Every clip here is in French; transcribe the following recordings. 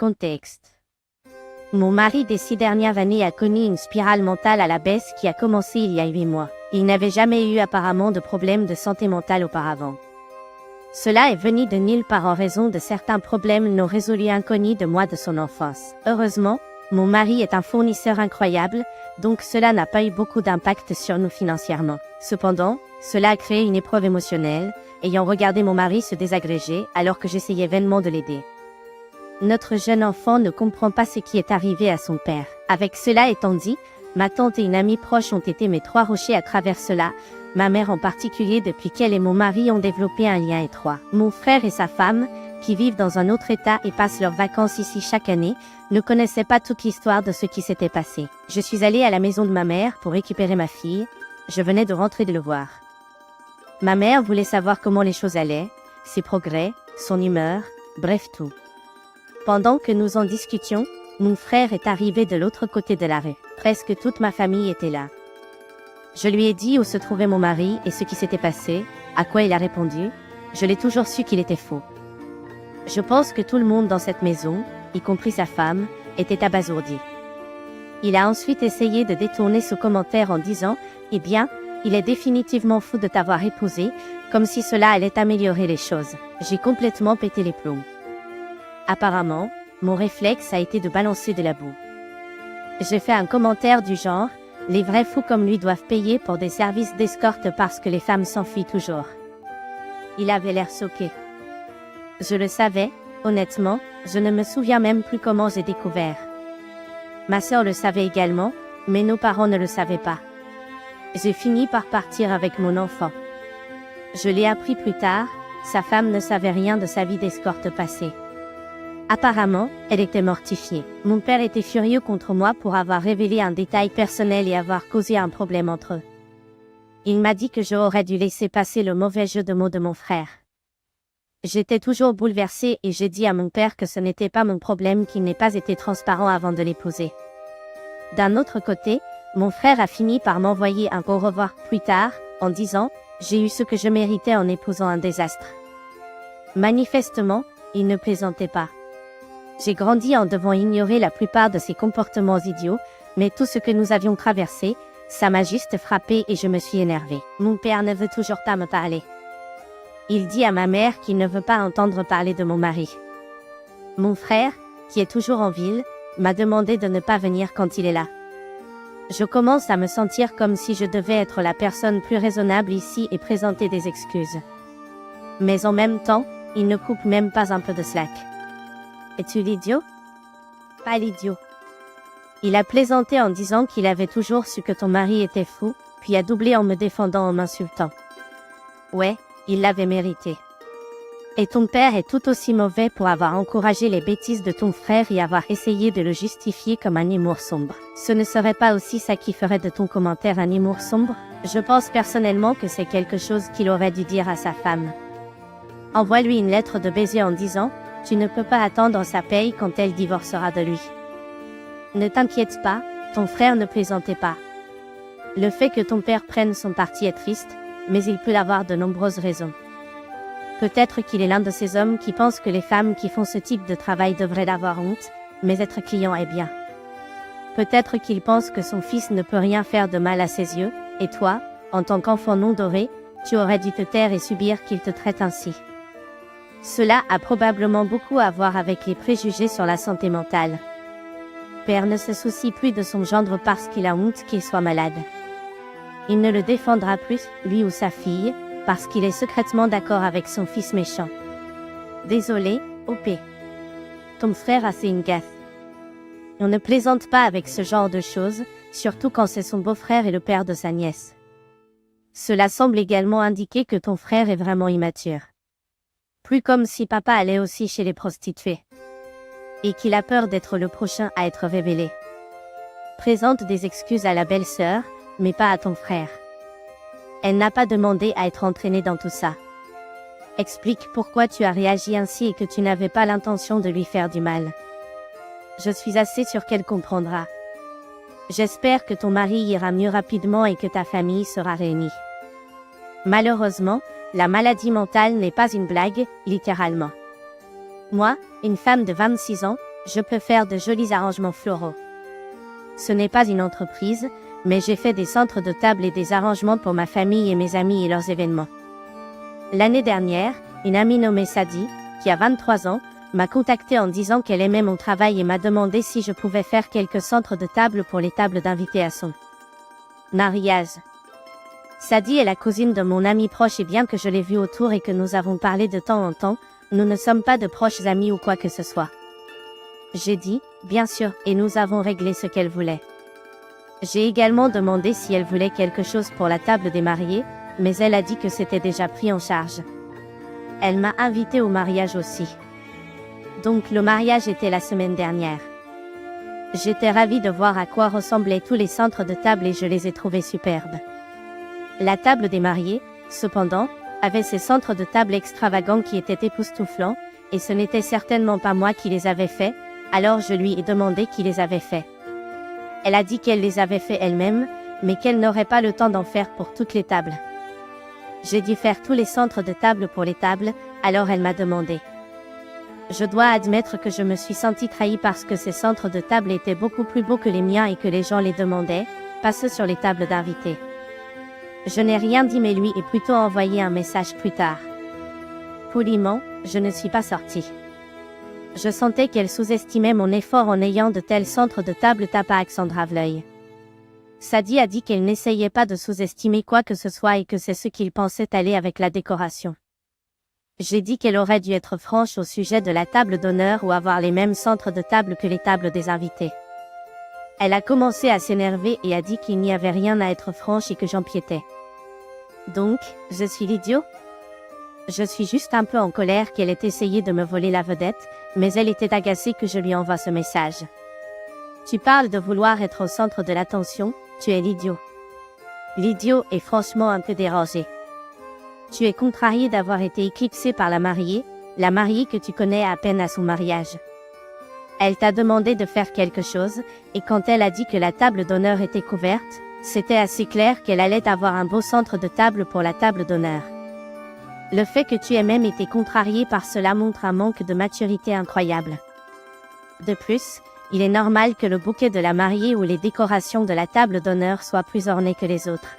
Contexte. Mon mari des 6 dernières années a connu une spirale mentale à la baisse qui a commencé il y a 8 mois. Il n'avait jamais eu apparemment de problème de santé mentale auparavant. Cela est venu de nulle part en raison de certains problèmes non résolus inconnus de moi de son enfance. Heureusement, mon mari est un fournisseur incroyable, donc cela n'a pas eu beaucoup d'impact sur nous financièrement. Cependant, cela a créé une épreuve émotionnelle, ayant regardé mon mari se désagréger alors que j'essayais vainement de l'aider. Notre jeune enfant ne comprend pas ce qui est arrivé à son père. Avec cela étant dit, ma tante et une amie proche ont été mes 3 rochers à travers cela, ma mère en particulier depuis qu'elle et mon mari ont développé un lien étroit. Mon frère et sa femme, qui vivent dans un autre état et passent leurs vacances ici chaque année, ne connaissaient pas toute l'histoire de ce qui s'était passé. Je suis allée à la maison de ma mère pour récupérer ma fille, je venais de rentrer de le voir. Ma mère voulait savoir comment les choses allaient, ses progrès, son humeur, bref tout. Pendant que nous en discutions, mon frère est arrivé de l'autre côté de la rue. Presque toute ma famille était là. Je lui ai dit où se trouvait mon mari et ce qui s'était passé, à quoi il a répondu. Je l'ai toujours su qu'il était faux. Je pense que tout le monde dans cette maison, y compris sa femme, était abasourdi. Il a ensuite essayé de détourner ce commentaire en disant « Eh bien, il est définitivement fou de t'avoir épousé », comme si cela allait améliorer les choses. J'ai complètement pété les plombs. Apparemment, mon réflexe a été de balancer de la boue. J'ai fait un commentaire du genre « Les vrais fous comme lui doivent payer pour des services d'escorte parce que les femmes s'enfuient toujours ». Il avait l'air choqué. Je le savais, honnêtement, je ne me souviens même plus comment j'ai découvert. Ma sœur le savait également, mais nos parents ne le savaient pas. J'ai fini par partir avec mon enfant. Je l'ai appris plus tard, sa femme ne savait rien de sa vie d'escorte passée. Apparemment, elle était mortifiée. Mon père était furieux contre moi pour avoir révélé un détail personnel et avoir causé un problème entre eux. Il m'a dit que j'aurais dû laisser passer le mauvais jeu de mots de mon frère. J'étais toujours bouleversée et j'ai dit à mon père que ce n'était pas mon problème qu'il n'ait pas été transparent avant de l'épouser. D'un autre côté, mon frère a fini par m'envoyer un au revoir plus tard, en disant « J'ai eu ce que je méritais en épousant un désastre ». Manifestement, il ne plaisantait pas. J'ai grandi en devant ignorer la plupart de ses comportements idiots, mais tout ce que nous avions traversé, ça m'a juste frappé et je me suis énervée. Mon père ne veut toujours pas me parler. Il dit à ma mère qu'il ne veut pas entendre parler de mon mari. Mon frère, qui est toujours en ville, m'a demandé de ne pas venir quand il est là. Je commence à me sentir comme si je devais être la personne plus raisonnable ici et présenter des excuses. Mais en même temps, il ne coupe même pas un peu de slack. Es-tu l'idiot? Pas l'idiot. Il a plaisanté en disant qu'il avait toujours su que ton mari était fou, puis a doublé en me défendant en m'insultant. Ouais, il l'avait mérité. Et ton père est tout aussi mauvais pour avoir encouragé les bêtises de ton frère et avoir essayé de le justifier comme un humour sombre. Ce ne serait pas aussi ça qui ferait de ton commentaire un humour sombre? Je pense personnellement que c'est quelque chose qu'il aurait dû dire à sa femme. Envoie-lui une lettre de baiser en disant « Tu ne peux pas attendre sa paye quand elle divorcera de lui. » Ne t'inquiète pas, ton frère ne plaisantait pas. Le fait que ton père prenne son parti est triste, mais il peut avoir de nombreuses raisons. Peut-être qu'il est l'un de ces hommes qui pensent que les femmes qui font ce type de travail devraient avoir honte, mais être client est bien. Peut-être qu'il pense que son fils ne peut rien faire de mal à ses yeux, et toi, en tant qu'enfant non doré, tu aurais dû te taire et subir qu'il te traite ainsi. Cela a probablement beaucoup à voir avec les préjugés sur la santé mentale. Père ne se soucie plus de son gendre parce qu'il a honte qu'il soit malade. Il ne le défendra plus, lui ou sa fille, parce qu'il est secrètement d'accord avec son fils méchant. Désolé, OP. Ton frère a fait une gaffe. On ne plaisante pas avec ce genre de choses, surtout quand c'est son beau-frère et le père de sa nièce. Cela semble également indiquer que ton frère est vraiment immature. Plus comme si papa allait aussi chez les prostituées. Et qu'il a peur d'être le prochain à être révélé. Présente des excuses à la belle-sœur, mais pas à ton frère. Elle n'a pas demandé à être entraînée dans tout ça. Explique pourquoi tu as réagi ainsi et que tu n'avais pas l'intention de lui faire du mal. Je suis assez sûre qu'elle comprendra. J'espère que ton mari ira mieux rapidement et que ta famille sera réunie. Malheureusement, la maladie mentale n'est pas une blague, littéralement. Moi, une femme de 26 ans, Je peux faire de jolis arrangements floraux. Ce n'est pas une entreprise, mais j'ai fait des centres de table et des arrangements pour ma famille et mes amis et leurs événements. L'année dernière, une amie nommée Sadie, qui a 23 ans, m'a contacté en disant qu'elle aimait mon travail et m'a demandé si je pouvais faire quelques centres de table pour les tables d'invités à son mariage. Sadie est la cousine de mon amie proche et bien que je l'ai vue autour et que nous avons parlé de temps en temps, nous ne sommes pas de proches amis ou quoi que ce soit. J'ai dit, bien sûr, et nous avons réglé ce qu'elle voulait. J'ai également demandé si elle voulait quelque chose pour la table des mariés, mais elle a dit que c'était déjà pris en charge. Elle m'a invité au mariage aussi. Donc le mariage était la semaine dernière. J'étais ravie de voir à quoi ressemblaient tous les centres de table et je les ai trouvés superbes. La table des mariés, cependant, avait ces centres de table extravagants qui étaient époustouflants, et ce n'était certainement pas moi qui les avais faits, alors je lui ai demandé qui les avait faits. Elle a dit qu'elle les avait faits elle-même, mais qu'elle n'aurait pas le temps d'en faire pour toutes les tables. J'ai dû faire tous les centres de table pour les tables, alors elle m'a demandé. Je dois admettre que je me suis sentie trahie parce que ces centres de table étaient beaucoup plus beaux que les miens et que les gens les demandaient, pas ceux sur les tables d'invités. Je n'ai rien dit mais lui ai plutôt envoyé un message plus tard. Poliment, je ne suis pas sortie. Je sentais qu'elle sous-estimait mon effort en ayant de tels centres de table tape à Alexandra l'œil. Sadie a dit qu'elle n'essayait pas de sous-estimer quoi que ce soit et que c'est ce qu'il pensait aller avec la décoration. J'ai dit qu'elle aurait dû être franche au sujet de la table d'honneur ou avoir les mêmes centres de table que les tables des invités. Elle a commencé à s'énerver et a dit qu'il n'y avait rien à être franche et que j'empiétais. Donc, je suis l'idiot ? Je suis juste un peu en colère qu'elle ait essayé de me voler la vedette, mais elle était agacée que je lui envoie ce message. Tu parles de vouloir être au centre de l'attention, tu es l'idiot. L'idiot est franchement un peu dérangé. Tu es contrarié d'avoir été éclipsé par la mariée que tu connais à peine à son mariage. Elle t'a demandé de faire quelque chose, et quand elle a dit que la table d'honneur était couverte, c'était assez clair qu'elle allait avoir un beau centre de table pour la table d'honneur. Le fait que tu aies même été contrarié par cela montre un manque de maturité incroyable. De plus, il est normal que le bouquet de la mariée ou les décorations de la table d'honneur soient plus ornées que les autres.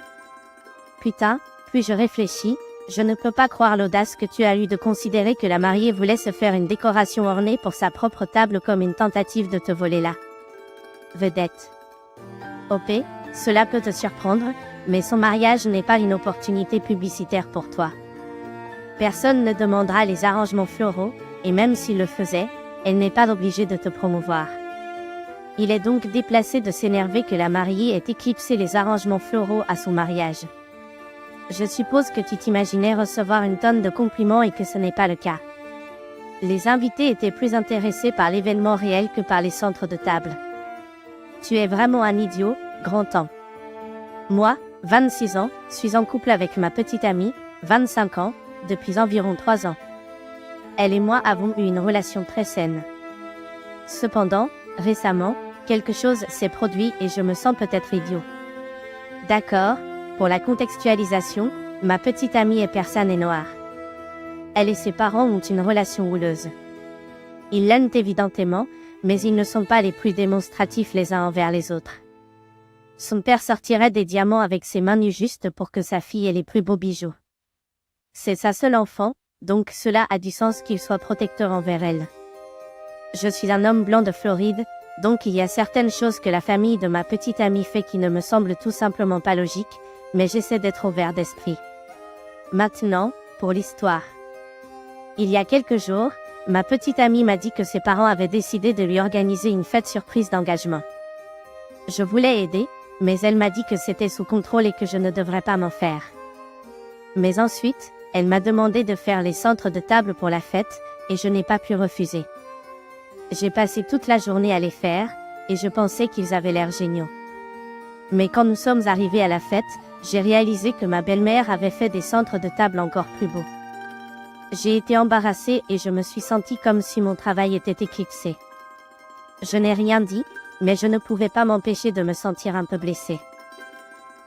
Putain, plus je réfléchis, je ne peux pas croire l'audace que tu as eue de considérer que la mariée voulait se faire une décoration ornée pour sa propre table comme une tentative de te voler la vedette. OP, cela peut te surprendre, mais son mariage n'est pas une opportunité publicitaire pour toi. Personne ne demandera les arrangements floraux, et même s'il le faisait, elle n'est pas obligée de te promouvoir. Il est donc déplacé de s'énerver que la mariée ait éclipsé les arrangements floraux à son mariage. Je suppose que tu t'imaginais recevoir une tonne de compliments et que ce n'est pas le cas. Les invités étaient plus intéressés par l'événement réel que par les centres de table. Tu es vraiment un idiot, grand temps. Moi, 26 ans, suis en couple avec ma petite amie, 25 ans, depuis environ 3 ans. Elle et moi avons eu une relation très saine. Cependant, récemment, quelque chose s'est produit et je me sens peut-être idiot. D'accord, pour la contextualisation, ma petite amie est persane et noire. Elle et ses parents ont une relation houleuse. Ils l'aiment évidemment, mais ils ne sont pas les plus démonstratifs les uns envers les autres. Son père sortirait des diamants avec ses mains nues juste pour que sa fille ait les plus beaux bijoux. C'est sa seule enfant, donc cela a du sens qu'il soit protecteur envers elle. Je suis un homme blanc de Floride, donc il y a certaines choses que la famille de ma petite amie fait qui ne me semblent tout simplement pas logiques, mais j'essaie d'être ouvert d'esprit. Maintenant, pour l'histoire. Il y a quelques jours, ma petite amie m'a dit que ses parents avaient décidé de lui organiser une fête surprise d'engagement. Je voulais aider, mais elle m'a dit que c'était sous contrôle et que je ne devrais pas m'en faire. Mais ensuite, elle m'a demandé de faire les centres de table pour la fête, et je n'ai pas pu refuser. J'ai passé toute la journée à les faire, et je pensais qu'ils avaient l'air géniaux. Mais quand nous sommes arrivés à la fête, j'ai réalisé que ma belle-mère avait fait des centres de table encore plus beaux. J'ai été embarrassée et je me suis sentie comme si mon travail était éclipsé. Je n'ai rien dit, mais je ne pouvais pas m'empêcher de me sentir un peu blessée.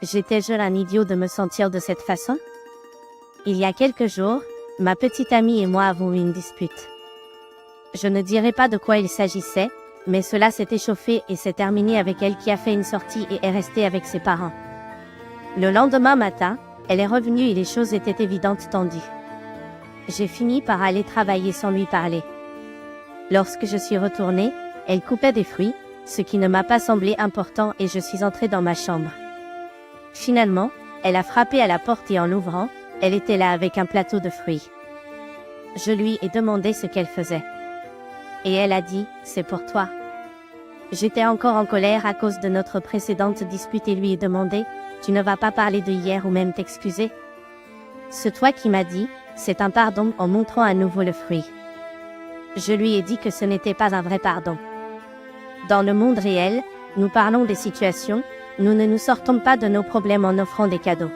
J'étais-je un idiot de me sentir de cette façon ? Il y a quelques jours, ma petite amie et moi avons eu une dispute. Je ne dirai pas de quoi il s'agissait, mais cela s'est échauffé et s'est terminé avec elle qui a fait une sortie et est restée avec ses parents. Le lendemain matin, elle est revenue et les choses étaient évidentes tendues. J'ai fini par aller travailler sans lui parler. Lorsque je suis retournée, elle coupait des fruits, ce qui ne m'a pas semblé important et je suis entrée dans ma chambre. Finalement, elle a frappé à la porte et en l'ouvrant, elle était là avec un plateau de fruits. Je lui ai demandé ce qu'elle faisait. Et elle a dit, c'est pour toi. J'étais encore en colère à cause de notre précédente dispute et lui ai demandé, tu ne vas pas parler de hier ou même t'excuser? Ce toi qui m'a dit, c'est un pardon en montrant à nouveau le fruit. Je lui ai dit que ce n'était pas un vrai pardon. Dans le monde réel, nous parlons des situations, nous ne nous sortons pas de nos problèmes en offrant des cadeaux.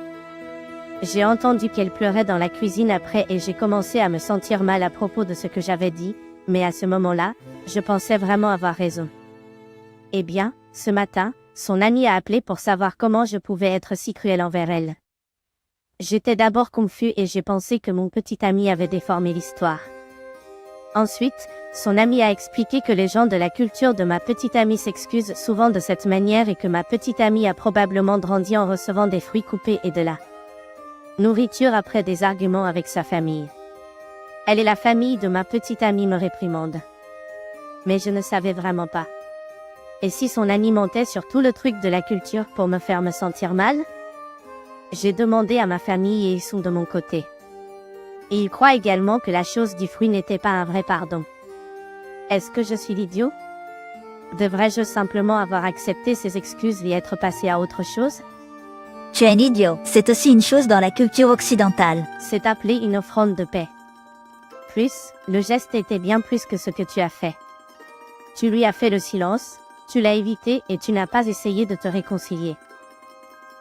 J'ai entendu qu'elle pleurait dans la cuisine après et j'ai commencé à me sentir mal à propos de ce que j'avais dit, mais à ce moment-là, je pensais vraiment avoir raison. Eh bien, ce matin, son amie a appelé pour savoir comment je pouvais être si cruelle envers elle. J'étais d'abord confus et j'ai pensé que mon petit ami avait déformé l'histoire. Ensuite, son ami a expliqué que les gens de la culture de ma petite amie s'excusent souvent de cette manière et que ma petite amie a probablement grandi en recevant des fruits coupés et de la nourriture après des arguments avec sa famille. Elle et la famille de ma petite amie me réprimandent. Mais je ne savais vraiment pas. Et si son ami mentait sur tout le truc de la culture pour me faire me sentir mal? J'ai demandé à ma famille et ils sont de mon côté. Et ils croient également que la chose du fruit n'était pas un vrai pardon. Est-ce que je suis l'idiot? Devrais-je simplement avoir accepté ses excuses et être passé à autre chose? Tu es un idiot, c'est aussi une chose dans la culture occidentale. C'est appelé une offrande de paix. Plus, le geste était bien plus que ce que tu as fait. Tu lui as fait le silence, tu l'as évité et tu n'as pas essayé de te réconcilier.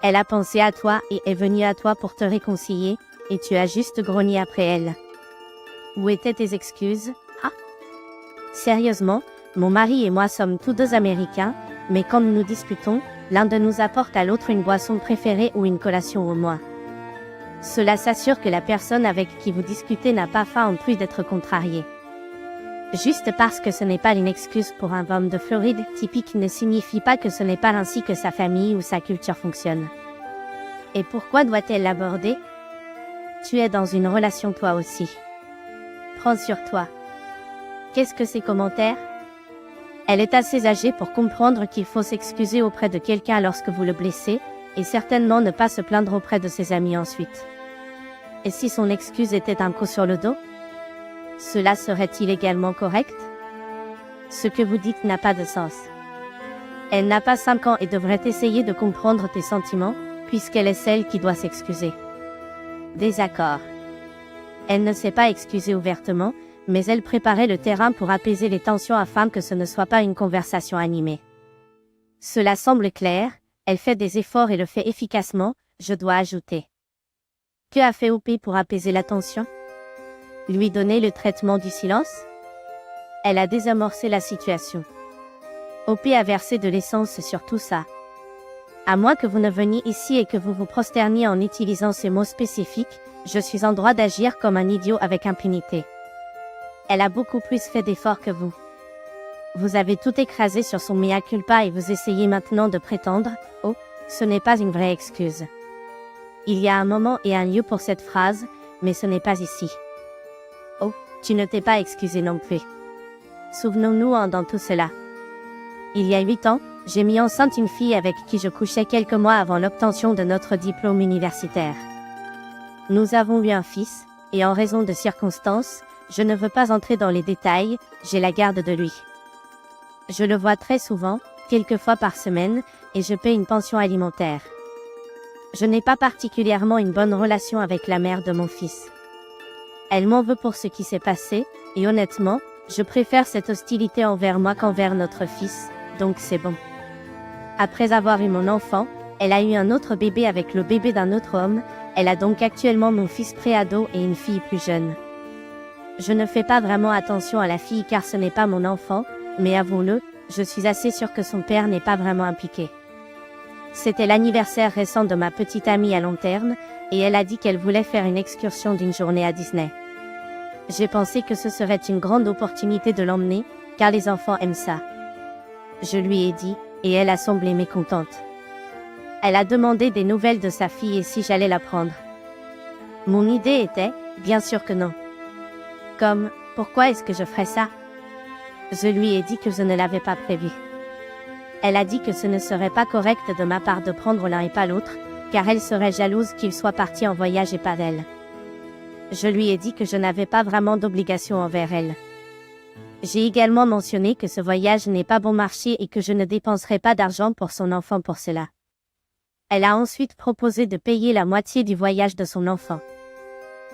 Elle a pensé à toi et est venue à toi pour te réconcilier, et tu as juste grogné après elle. Où étaient tes excuses, ah? Sérieusement, mon mari et moi sommes tous deux américains, mais quand nous nous disputons, l'un de nous apporte à l'autre une boisson préférée ou une collation au moins. Cela s'assure que la personne avec qui vous discutez n'a pas faim en plus d'être contrariée. Juste parce que ce n'est pas une excuse pour un homme de Floride typique ne signifie pas que ce n'est pas ainsi que sa famille ou sa culture fonctionne. Et pourquoi doit-elle l'aborder? Tu es dans une relation toi aussi. Prends sur toi. Qu'est-ce que ces commentaires? Elle est assez âgée pour comprendre qu'il faut s'excuser auprès de quelqu'un lorsque vous le blessez, et certainement ne pas se plaindre auprès de ses amis ensuite. Et si son excuse était un coup sur le dos? Cela serait-il également correct? Ce que vous dites n'a pas de sens. Elle n'a pas 5 ans et devrait essayer de comprendre tes sentiments, puisqu'elle est celle qui doit s'excuser. Désaccord. Elle ne s'est pas excusée ouvertement, mais elle préparait le terrain pour apaiser les tensions afin que ce ne soit pas une conversation animée. Cela semble clair, elle fait des efforts et le fait efficacement, je dois ajouter. Que a fait OP pour apaiser la tension? Lui donner le traitement du silence? Elle a désamorcé la situation. OP a versé de l'essence sur tout ça. À moins que vous ne veniez ici et que vous vous prosterniez en utilisant ces mots spécifiques, je suis en droit d'agir comme un idiot avec impunité. Elle a beaucoup plus fait d'efforts que vous. Vous avez tout écrasé sur son mea culpa et vous essayez maintenant de prétendre, oh, ce n'est pas une vraie excuse. Il y a un moment et un lieu pour cette phrase, mais ce n'est pas ici. Oh, tu ne t'es pas excusé non plus. Souvenons-nous dans tout cela. Il y a 8 ans, j'ai mis enceinte une fille avec qui je couchais quelques mois avant l'obtention de notre diplôme universitaire. Nous avons eu un fils, et en raison de circonstances, je ne veux pas entrer dans les détails, j'ai la garde de lui. Je le vois très souvent, quelques fois par semaine, et je paie une pension alimentaire. Je n'ai pas particulièrement une bonne relation avec la mère de mon fils. Elle m'en veut pour ce qui s'est passé, et honnêtement, je préfère cette hostilité envers moi qu'envers notre fils, donc c'est bon. Après avoir eu mon enfant, elle a eu un autre bébé avec le bébé d'un autre homme, elle a donc actuellement mon fils pré-ado et une fille plus jeune. Je ne fais pas vraiment attention à la fille car ce n'est pas mon enfant, mais avouons-le, je suis assez sûre que son père n'est pas vraiment impliqué. C'était l'anniversaire récent de ma petite amie à long terme, et elle a dit qu'elle voulait faire une excursion d'une journée à Disney. J'ai pensé que ce serait une grande opportunité de l'emmener, car les enfants aiment ça. Je lui ai dit, et elle a semblé mécontente. Elle a demandé des nouvelles de sa fille et si j'allais la prendre. Mon idée était, bien sûr que non. Comme, pourquoi est-ce que je ferais ça? Je lui ai dit que je ne l'avais pas prévu. Elle a dit que ce ne serait pas correct de ma part de prendre l'un et pas l'autre, car elle serait jalouse qu'il soit parti en voyage et pas elle. Je lui ai dit que je n'avais pas vraiment d'obligation envers elle. J'ai également mentionné que ce voyage n'est pas bon marché et que je ne dépenserai pas d'argent pour son enfant pour cela. Elle a ensuite proposé de payer la moitié du voyage de son enfant.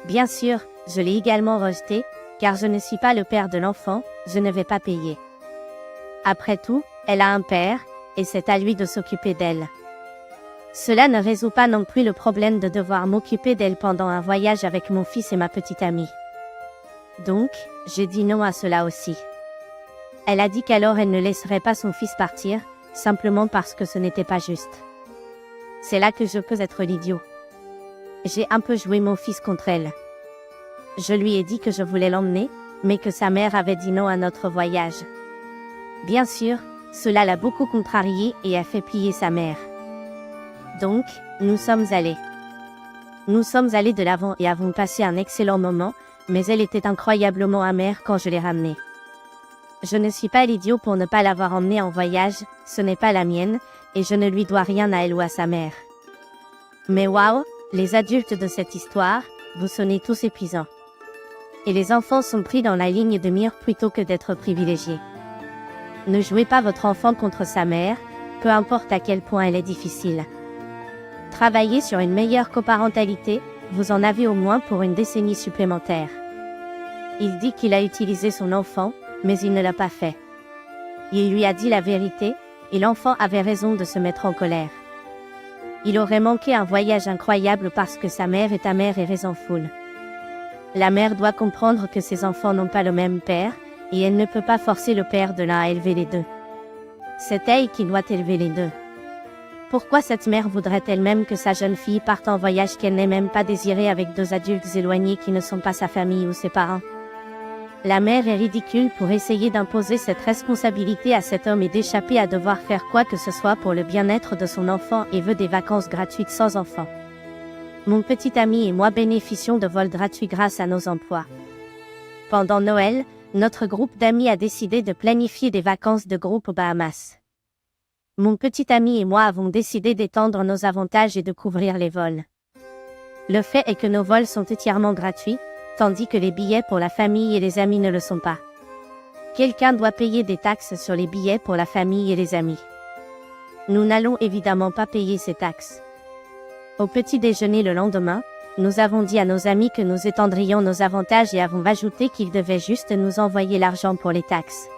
Bien sûr, je l'ai également rejeté, car je ne suis pas le père de l'enfant, je ne vais pas payer. Après tout, elle a un père, et c'est à lui de s'occuper d'elle. Cela ne résout pas non plus le problème de devoir m'occuper d'elle pendant un voyage avec mon fils et ma petite amie. Donc, j'ai dit non à cela aussi. Elle a dit qu'alors elle ne laisserait pas son fils partir, simplement parce que ce n'était pas juste. C'est là que je peux être l'idiot. J'ai un peu joué mon fils contre elle. Je lui ai dit que je voulais l'emmener, mais que sa mère avait dit non à notre voyage. Bien sûr, cela l'a beaucoup contrariée et a fait plier sa mère. Donc, nous sommes allés. Nous sommes allés de l'avant et avons passé un excellent moment, mais elle était incroyablement amère quand je l'ai ramenée. Je ne suis pas l'idiot pour ne pas l'avoir emmenée en voyage, ce n'est pas la mienne, et je ne lui dois rien à elle ou à sa mère. Mais waouh, les adultes de cette histoire, vous sonnez tous épuisants. Et les enfants sont pris dans la ligne de mire plutôt que d'être privilégiés. Ne jouez pas votre enfant contre sa mère, peu importe à quel point elle est difficile. Travaillez sur une meilleure coparentalité, vous en avez au moins pour une décennie supplémentaire. Il dit qu'il a utilisé son enfant, mais il ne l'a pas fait. Il lui a dit la vérité, et l'enfant avait raison de se mettre en colère. Il aurait manqué un voyage incroyable parce que sa mère est amère et raisonnefolle. La mère doit comprendre que ses enfants n'ont pas le même père, et elle ne peut pas forcer le père de l'un à élever les deux. C'est elle qui doit élever les deux. Pourquoi cette mère voudrait-elle même que sa jeune fille parte en voyage qu'elle n'est même pas désirée avec deux adultes éloignés qui ne sont pas sa famille ou ses parents? La mère est ridicule pour essayer d'imposer cette responsabilité à cet homme et d'échapper à devoir faire quoi que ce soit pour le bien-être de son enfant et veut des vacances gratuites sans enfant. Mon petit ami et moi bénéficions de vols gratuits grâce à nos emplois. Pendant Noël, notre groupe d'amis a décidé de planifier des vacances de groupe aux Bahamas. Mon petit ami et moi avons décidé d'étendre nos avantages et de couvrir les vols. Le fait est que nos vols sont entièrement gratuits, tandis que les billets pour la famille et les amis ne le sont pas. Quelqu'un doit payer des taxes sur les billets pour la famille et les amis. Nous n'allons évidemment pas payer ces taxes. Au petit déjeuner le lendemain, nous avons dit à nos amis que nous étendrions nos avantages et avons ajouté qu'ils devaient juste nous envoyer l'argent pour les taxes.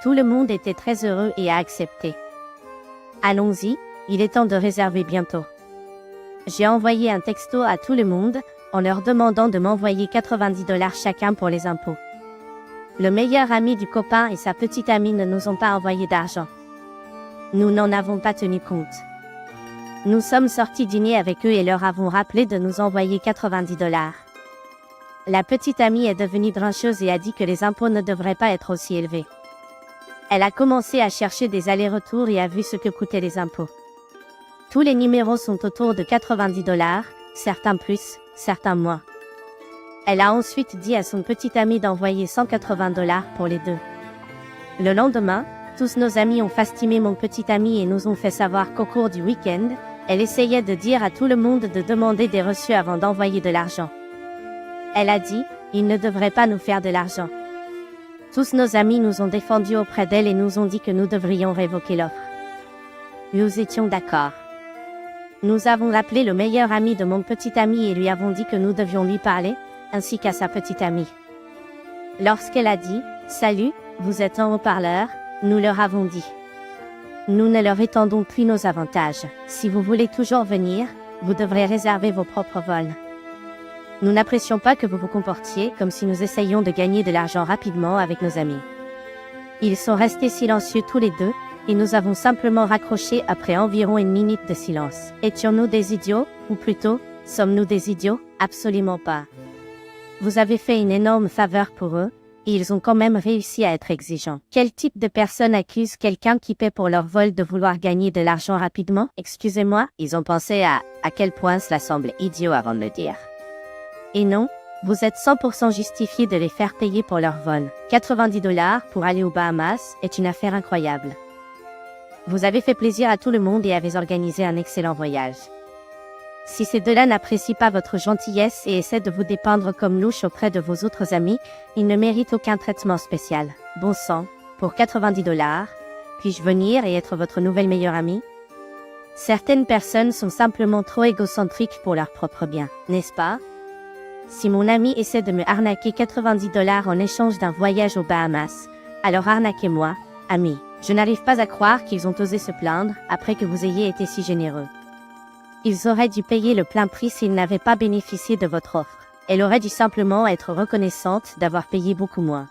Tout le monde était très heureux et a accepté. Allons-y, il est temps de réserver bientôt. J'ai envoyé un texto à tout le monde, en leur demandant de m'envoyer $90 chacun pour les impôts. Le meilleur ami du copain et sa petite amie ne nous ont pas envoyé d'argent. Nous n'en avons pas tenu compte. Nous sommes sortis dîner avec eux et leur avons rappelé de nous envoyer $90. La petite amie est devenue grincheuse et a dit que les impôts ne devraient pas être aussi élevés. Elle a commencé à chercher des allers-retours et a vu ce que coûtaient les impôts. Tous les numéros sont autour de $90, certains plus, certains moins. Elle a ensuite dit à son petit ami d'envoyer $180 pour les deux. Le lendemain, tous nos amis ont fasciné mon petit ami et nous ont fait savoir qu'au cours du week-end, elle essayait de dire à tout le monde de demander des reçus avant d'envoyer de l'argent. Elle a dit, ils ne devraient pas nous faire de l'argent. Tous nos amis nous ont défendus auprès d'elle et nous ont dit que nous devrions révoquer l'offre. Nous étions d'accord. Nous avons appelé le meilleur ami de mon petit ami et lui avons dit que nous devions lui parler, ainsi qu'à sa petite amie. Lorsqu'elle a dit « Salut, vous êtes en haut-parleur », nous leur avons dit. Nous ne leur étendons plus nos avantages. Si vous voulez toujours venir, vous devrez réserver vos propres vols. Nous n'apprécions pas que vous vous comportiez comme si nous essayions de gagner de l'argent rapidement avec nos amis. Ils sont restés silencieux tous les deux, et nous avons simplement raccroché après environ une minute de silence. Étions-nous des idiots, ou plutôt, sommes-nous des idiots? Absolument pas. Vous avez fait une énorme faveur pour eux, et ils ont quand même réussi à être exigeants. Quel type de personne accuse quelqu'un qui paie pour leur vol de vouloir gagner de l'argent rapidement? Excusez-moi, ils ont pensé à quel point cela semble idiot avant de le dire. Et non, vous êtes 100% justifié de les faire payer pour leur vol. 90 $ pour aller aux Bahamas est une affaire incroyable. Vous avez fait plaisir à tout le monde et avez organisé un excellent voyage. Si ces deux-là n'apprécient pas votre gentillesse et essaient de vous dépeindre comme louche auprès de vos autres amis, ils ne méritent aucun traitement spécial. Bon sang, pour 90 $, puis-je venir et être votre nouvelle meilleure amie? Certaines personnes sont simplement trop égocentriques pour leur propre bien, n'est-ce pas? Si mon ami essaie de me arnaquer 90 $ en échange d'un voyage aux Bahamas, alors arnaquez-moi, ami. Je n'arrive pas à croire qu'ils ont osé se plaindre après que vous ayez été si généreux. Ils auraient dû payer le plein prix s'ils n'avaient pas bénéficié de votre offre. Elle aurait dû simplement être reconnaissante d'avoir payé beaucoup moins.